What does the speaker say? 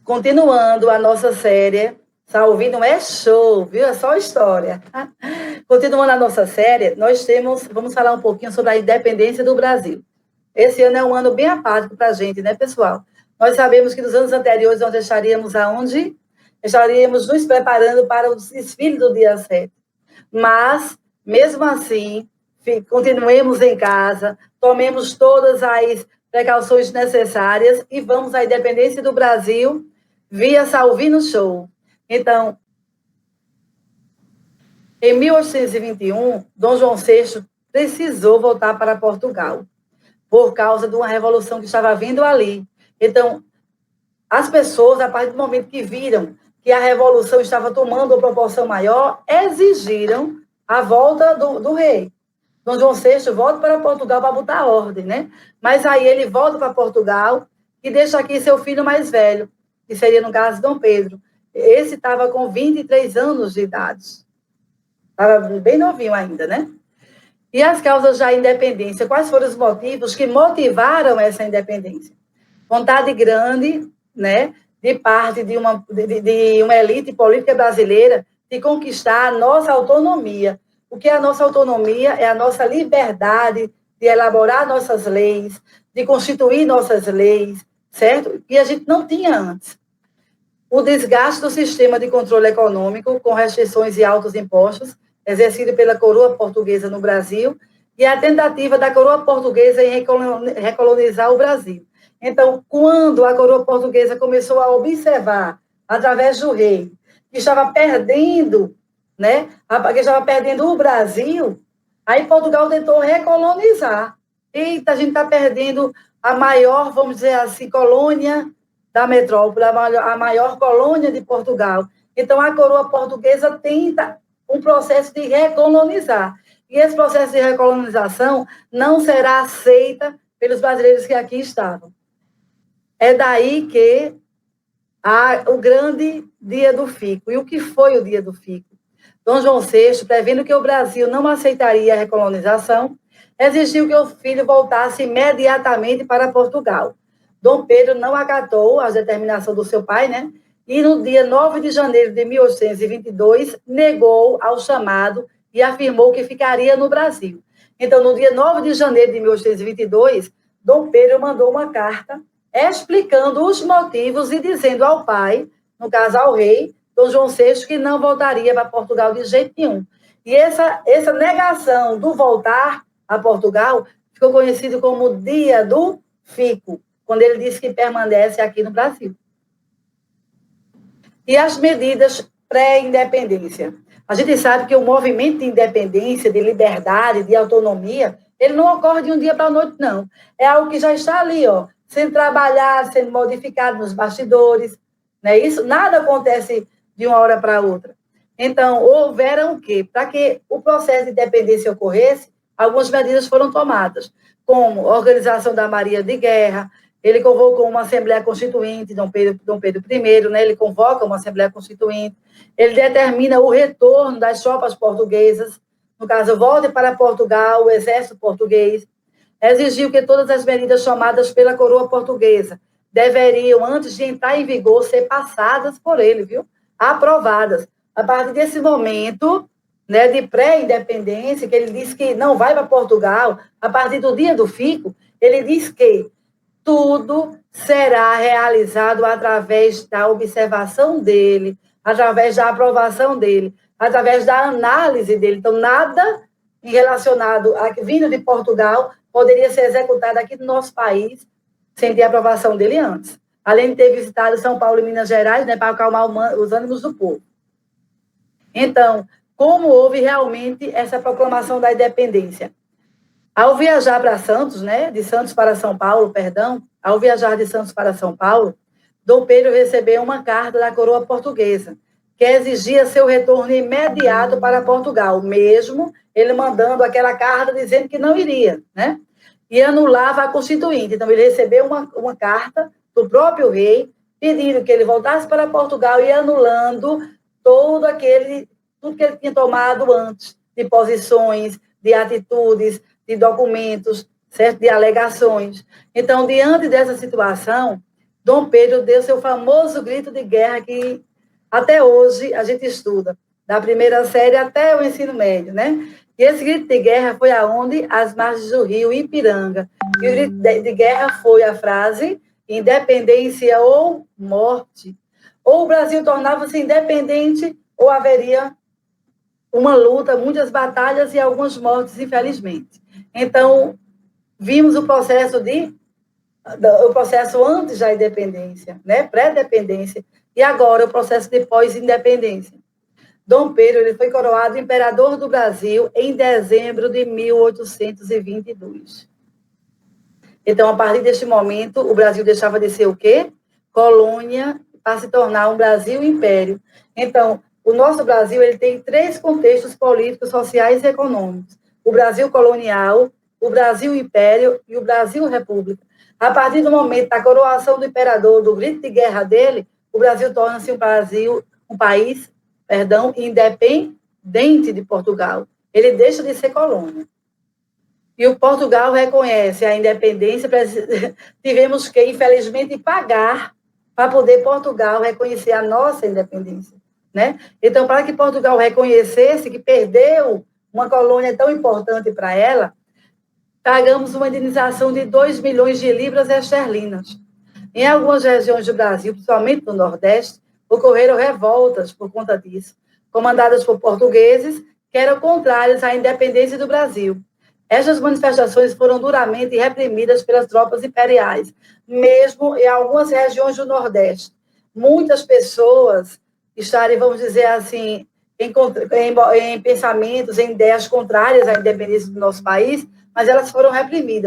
continuando a nossa série, está ouvindo? É show, viu? É só história. Continuando a nossa série, vamos falar um pouquinho sobre a independência do Brasil. Esse ano é um ano bem apático para a gente, né, pessoal? Nós sabemos que nos anos anteriores nós estaríamos aonde? Estaríamos nos preparando para o desfile do dia 7. Mas, mesmo assim, continuemos em casa, tomemos todas as precauções necessárias e vamos à independência do Brasil via Salvino Show. Então, em 1821, Dom João VI precisou voltar para Portugal por causa de uma revolução que estava vindo ali. Então, as pessoas, a partir do momento que viram que a revolução estava tomando uma proporção maior, exigiram a volta do rei. Dom João VI volta para Portugal para botar ordem, né? Mas aí ele volta para Portugal e deixa aqui seu filho mais velho, que seria, no caso, Dom Pedro. Esse estava com 23 anos de idade. Estava bem novinho ainda, né? E as causas da independência? Quais foram os motivos que motivaram essa independência? Vontade grande, né, de parte de uma elite política brasileira de conquistar a nossa autonomia. O que é a nossa autonomia? É a nossa liberdade de elaborar nossas leis, de constituir nossas leis, certo? E a gente não tinha antes. O desgaste do sistema de controle econômico, com restrições e altos impostos, exercido pela coroa portuguesa no Brasil, e a tentativa da coroa portuguesa em recolonizar o Brasil. Então, quando a coroa portuguesa começou a observar, através do rei, que estava perdendo, né, que estava perdendo o Brasil, aí Portugal tentou recolonizar. Eita, a gente está perdendo a maior, vamos dizer assim, colônia da metrópole, a maior colônia de Portugal. Então, a coroa portuguesa tenta um processo de recolonizar. E esse processo de recolonização não será aceita pelos brasileiros que aqui estavam. É daí que há o grande Dia do Fico. E o que foi o Dia do Fico? Dom João VI, prevendo que o Brasil não aceitaria a recolonização, exigiu que o filho voltasse imediatamente para Portugal. Dom Pedro não acatou a determinação do seu pai, né? E no dia 9 de janeiro de 1822, negou ao chamado e afirmou que ficaria no Brasil. Então, no dia 9 de janeiro de 1822, Dom Pedro mandou uma carta explicando os motivos e dizendo ao pai, no caso ao rei, Dom João VI, que não voltaria para Portugal de jeito nenhum. E essa negação do voltar a Portugal ficou conhecido como Dia do Fico, quando ele disse que permanece aqui no Brasil. E as medidas pré-independência. A gente sabe que o movimento de independência, de liberdade, de autonomia, ele não ocorre de um dia para a noite, não. É algo que já está ali, ó, sendo trabalhado, sendo modificado nos bastidores, não é isso? Nada acontece de uma hora para outra. Então, houveram o quê? Para que o processo de independência ocorresse, algumas medidas foram tomadas, como organização da Marinha de Guerra, ele convocou uma Assembleia Constituinte, Dom Pedro I, né? Ele convoca uma Assembleia Constituinte, ele determina o retorno das tropas portuguesas, no caso, volte para Portugal, o exército português, exigiu que todas as medidas tomadas pela coroa portuguesa deveriam, antes de entrar em vigor, ser passadas por ele, viu? Aprovadas. A partir desse momento, né, de pré-independência, que ele diz que não vai para Portugal, a partir do Dia do Fico, ele diz que tudo será realizado através da observação dele, através da aprovação dele, através da análise dele. Então, nada relacionado a vindo de Portugal poderia ser executado aqui no nosso país sem ter a aprovação dele antes. Além de ter visitado São Paulo e Minas Gerais, né, para acalmar os ânimos do povo. Então, como houve realmente essa proclamação da independência? Ao viajar para Santos, né, de Santos para São Paulo, perdão, ao viajar de Santos para São Paulo, Dom Pedro recebeu uma carta da coroa portuguesa, que exigia seu retorno imediato para Portugal, mesmo ele mandando aquela carta dizendo que não iria, né? E anulava a Constituinte. Então, ele recebeu uma carta do próprio rei, pedindo que ele voltasse para Portugal e anulando tudo que ele tinha tomado antes, de posições, de atitudes, de documentos, certo? De alegações. Então, diante dessa situação, Dom Pedro deu seu famoso grito de guerra que até hoje a gente estuda, da primeira série até o ensino médio, né? E esse grito de guerra foi aonde? Às margens do rio Ipiranga. E o grito de guerra foi a frase independência ou morte. Ou o Brasil tornava-se independente ou haveria uma luta, muitas batalhas e algumas mortes, infelizmente. Então, vimos o processo antes da independência, né? Pré-dependência, e agora o processo de pós-independência. Dom Pedro ele foi coroado imperador do Brasil em dezembro de 1822. Então, a partir deste momento, o Brasil deixava de ser o quê? Colônia, para se tornar um Brasil-império. Então, o nosso Brasil ele tem 3 contextos políticos, sociais e econômicos. O Brasil colonial, o Brasil-império e o Brasil-república. A partir do momento da coroação do imperador, do grito de guerra dele, o Brasil torna-se um país independente de Portugal. Ele deixa de ser colônia. E o Portugal reconhece a independência, tivemos que, infelizmente, pagar para poder Portugal reconhecer a nossa independência, né? Então, para que Portugal reconhecesse que perdeu uma colônia tão importante para ela, pagamos uma indenização de 2 milhões de libras esterlinas. Em algumas regiões do Brasil, principalmente no Nordeste, ocorreram revoltas por conta disso, comandadas por portugueses que eram contrários à independência do Brasil. Estas manifestações foram duramente reprimidas pelas tropas imperiais, mesmo em algumas regiões do Nordeste. Muitas pessoas estarem, vamos dizer assim, em pensamentos, em ideias contrárias à independência do nosso país, mas elas foram reprimidas.